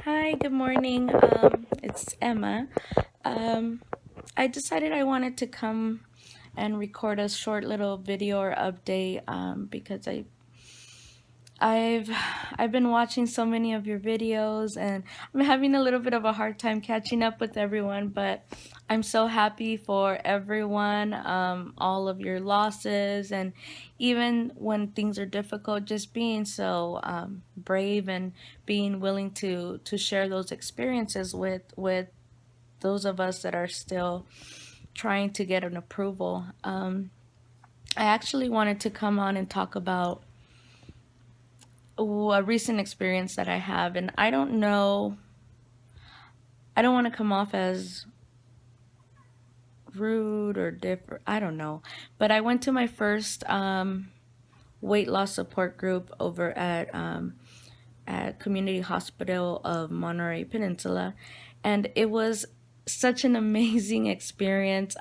Hi, good morning. It's Emma. Um, I decided I wanted to come and record a short little video or update because I've I've been watching so many of your videos and I'm having a little bit of a hard time catching up with everyone, but I'm so happy for everyone, all of your losses, and even when things are difficult, just being so brave and being willing to share those experiences with those of us that are still trying to get an approval. I actually wanted to come on and talk about a recent experience that I have, and I don't know, I don't want to come off as rude or different, I don't know, but I went to my first weight loss support group over at Community Hospital of Monterey Peninsula, and it was such an amazing experience.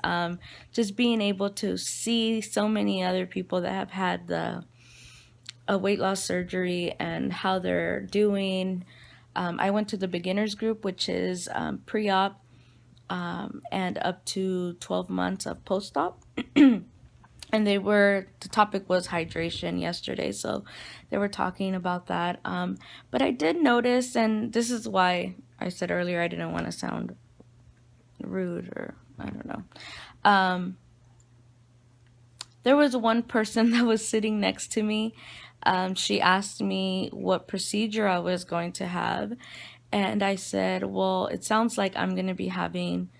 Just being able to see so many other people that have had the a weight loss surgery and how they're doing. I went to the beginners group, which is pre-op and up to 12 months of post-op. And the topic was hydration yesterday, so they were talking about that. But I did notice, and this is why I said earlier I didn't want to sound rude or I don't know. Um, there was one person that was sitting next to me. She asked me what procedure I was going to have, and I said, well, it sounds like I'm going to be having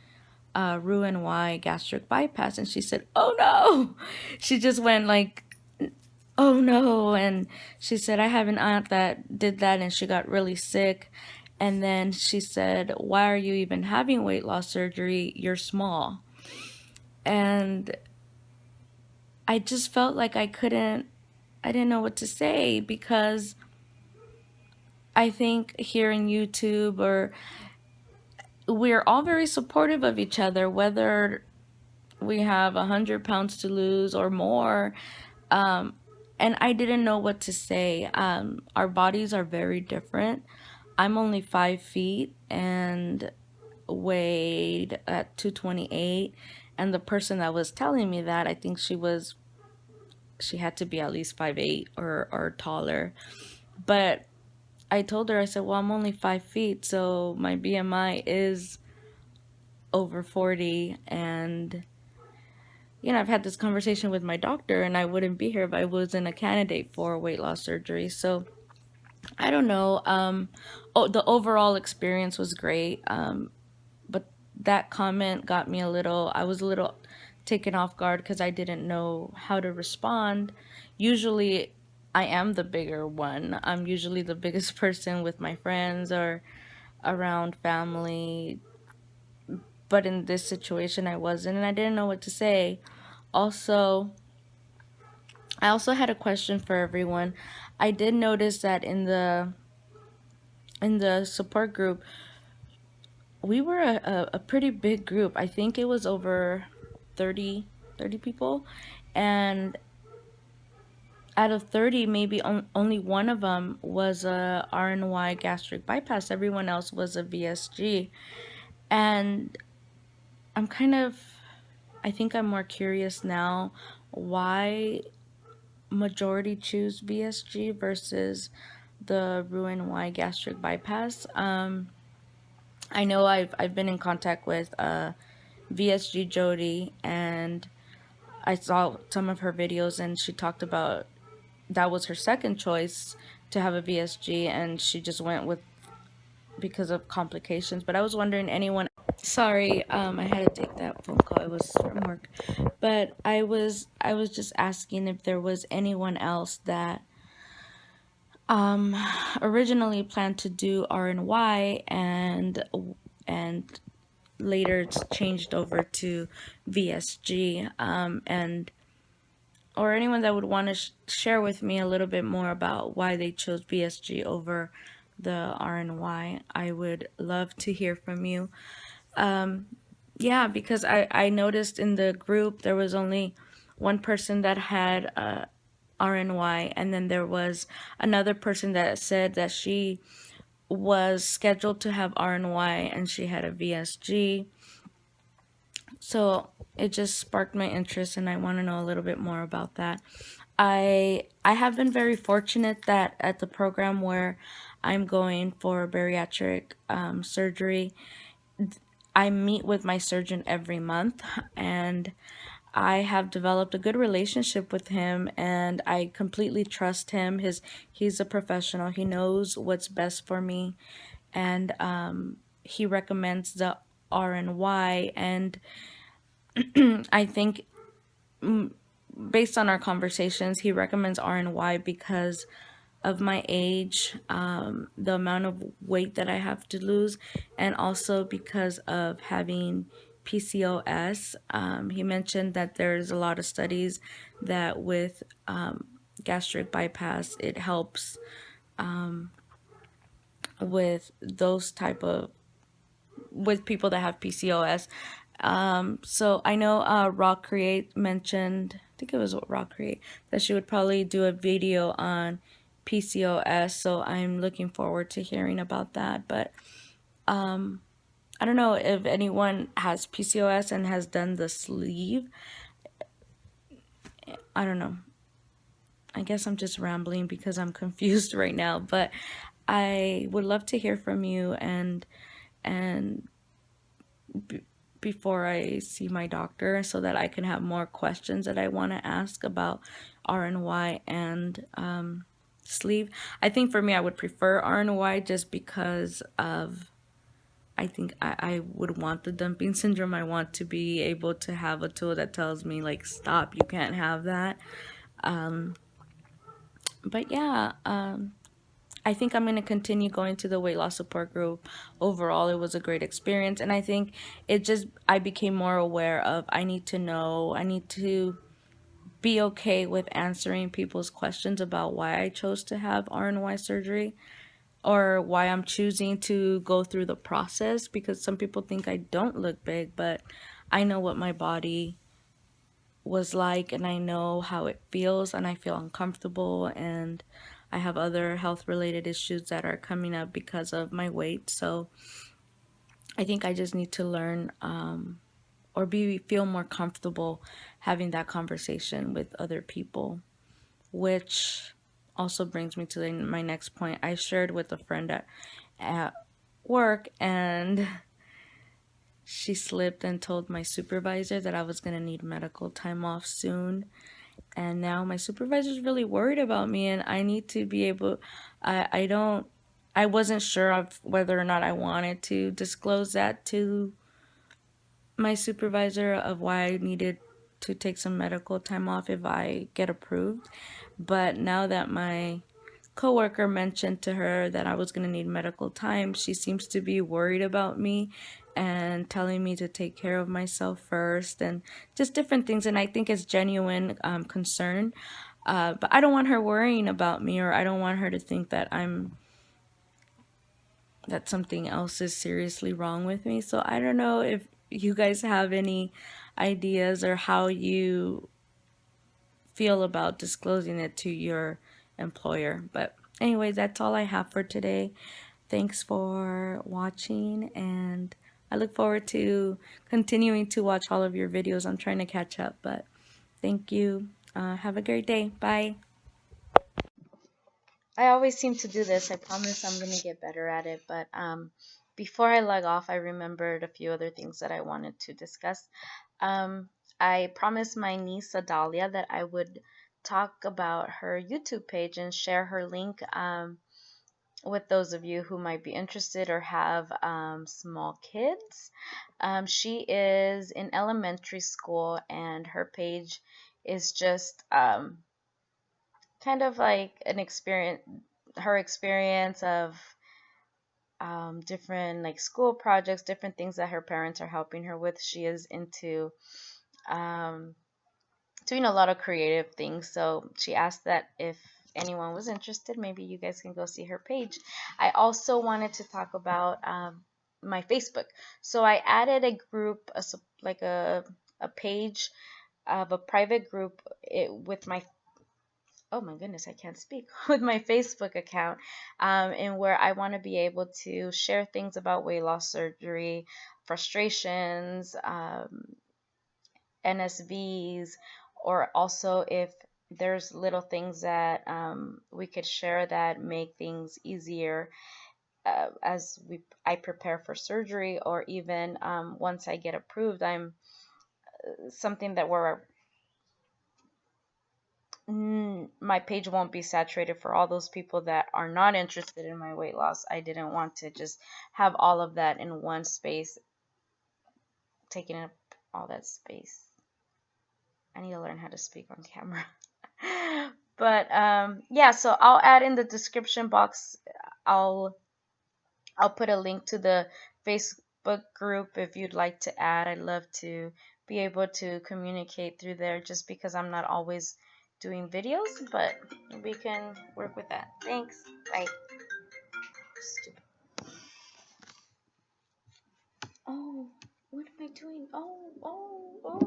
Roux-en-Y gastric bypass. And she said, oh no. She just went like, oh no. And she said, I have an aunt that did that and she got really sick. And then she said, why are you even having weight loss surgery? You're small. And I just felt like I didn't know what to say, because I think here in YouTube, or we're all very supportive of each other, whether we have 100 pounds to lose or more. Um, and I didn't know what to say. Our bodies are very different. I'm only 5 feet and weighed at 228. And the person that was telling me that, I think she had to be at least 5'8" or taller. But I told her, I said, well, I'm only 5 feet, so my BMI is over 40. And I've had this conversation with my doctor, and I wouldn't be here if I wasn't a candidate for weight loss surgery. So I don't know. The overall experience was great, but that comment got me I was a little taken off guard because I didn't know how to respond. Usually, I am the bigger one. I'm usually the biggest person with my friends or around family, but in this situation, I wasn't, and I didn't know what to say. Also, I also had a question for everyone. I did notice that in the support group, we were a pretty big group. I think it was over 30 people. And out of 30, maybe only one of them was a RNY gastric bypass. Everyone else was a VSG. And I'm kind of, I think I'm more curious now why majority choose VSG versus the Roux-en-Y gastric bypass. I know I've been in contact with VSG Jody, and I saw some of her videos, and she talked about that was her second choice to have a VSG, and she just went with because of complications. But I was wondering, anyone? Sorry, I had to take that phone call. It was from work, but I was just asking if there was anyone else that um originally planned to do RNY and later it's changed over to VSG, and or anyone that would want to share with me a little bit more about why they chose VSG over the RNY. I would love to hear from you. Yeah, because I noticed in the group there was only one person that had RNY, and then there was another person that said that she was scheduled to have RNY and she had a VSG. So it just sparked my interest and I want to know a little bit more about that. I have been very fortunate that at the program where I'm going for bariatric surgery, I meet with my surgeon every month, and I have developed a good relationship with him, and I completely trust him. He's a professional. He knows what's best for me, and he recommends the RNY. And I think based on our conversations, he recommends RNY because of my age, the amount of weight that I have to lose, and also because of having PCOS. He mentioned that there's a lot of studies that with gastric bypass, it helps with those type of with people that have PCOS. So I know Raw Create mentioned, I think it was Raw Create, that she would probably do a video on PCOS. So I'm looking forward to hearing about that. But I don't know if anyone has PCOS and has done the sleeve. I don't know. I guess I'm just rambling because I'm confused right now. But I would love to hear from you and before I see my doctor so that I can have more questions that I want to ask about RNY and sleeve. I think for me, I would prefer RNY just because of, I think I would want the dumping syndrome. I want to be able to have a tool that tells me, like, stop, you can't have that. But yeah, I think I'm going to continue going to the weight loss support group. Overall, it was a great experience. And I think I became more aware of, I need to know, I need to be okay with answering people's questions about why I chose to have RNY surgery or why I'm choosing to go through the process, because some people think I don't look big, but I know what my body was like and I know how it feels and I feel uncomfortable, and I have other health related issues that are coming up because of my weight. So I think I just need to learn or be feel more comfortable having that conversation with other people, which also brings me to my next point. I shared with a friend at work, and she slipped and told my supervisor that I was going to need medical time off soon. And now my supervisor's really worried about me, and I need to be able, I don't, I wasn't sure of whether or not I wanted to disclose that to my supervisor of why I needed to take some medical time off if I get approved. But now that my coworker mentioned to her that I was going to need medical time, she seems to be worried about me and telling me to take care of myself first and just different things. And I think it's genuine concern. But I don't want her worrying about me, or I don't want her to think that that something else is seriously wrong with me. So I don't know if you guys have any ideas or how you feel about disclosing it to your employer. But anyway, that's all I have for today. Thanks for watching, and I look forward to continuing to watch all of your videos. I'm trying to catch up, but thank you. Have a great day. Bye. I always seem to do this. I promise I'm going to get better at it. But before I log off, I remembered a few other things that I wanted to discuss. Um, I promised my niece Adalia that I would talk about her YouTube page and share her link with those of you who might be interested or have small kids. She is in elementary school, and her page is just kind of like an experience, her experience of different like school projects, different things that her parents are helping her with. She is into um, doing a lot of creative things. So she asked that if anyone was interested, maybe you guys can go see her page. I also wanted to talk about my Facebook. So I added a group, like a page of a private group with my oh my goodness, I can't speak, with my Facebook account, and where I want to be able to share things about weight loss surgery, frustrations, NSVs, or also if there's little things that we could share that make things easier as I prepare for surgery, or even once I get approved. I'm something that we're my page won't be saturated for all those people that are not interested in my weight loss. I didn't want to just have all of that in one space, taking up all that space. I need to learn how to speak on camera. But yeah, so I'll add in the description box. I'll I'll put a link to the Facebook group if you'd like to add. I'd love to be able to communicate through there just because I'm not always doing videos, but we can work with that. Thanks. Bye. Stupid. Oh, what am I doing? Oh, oh, oh.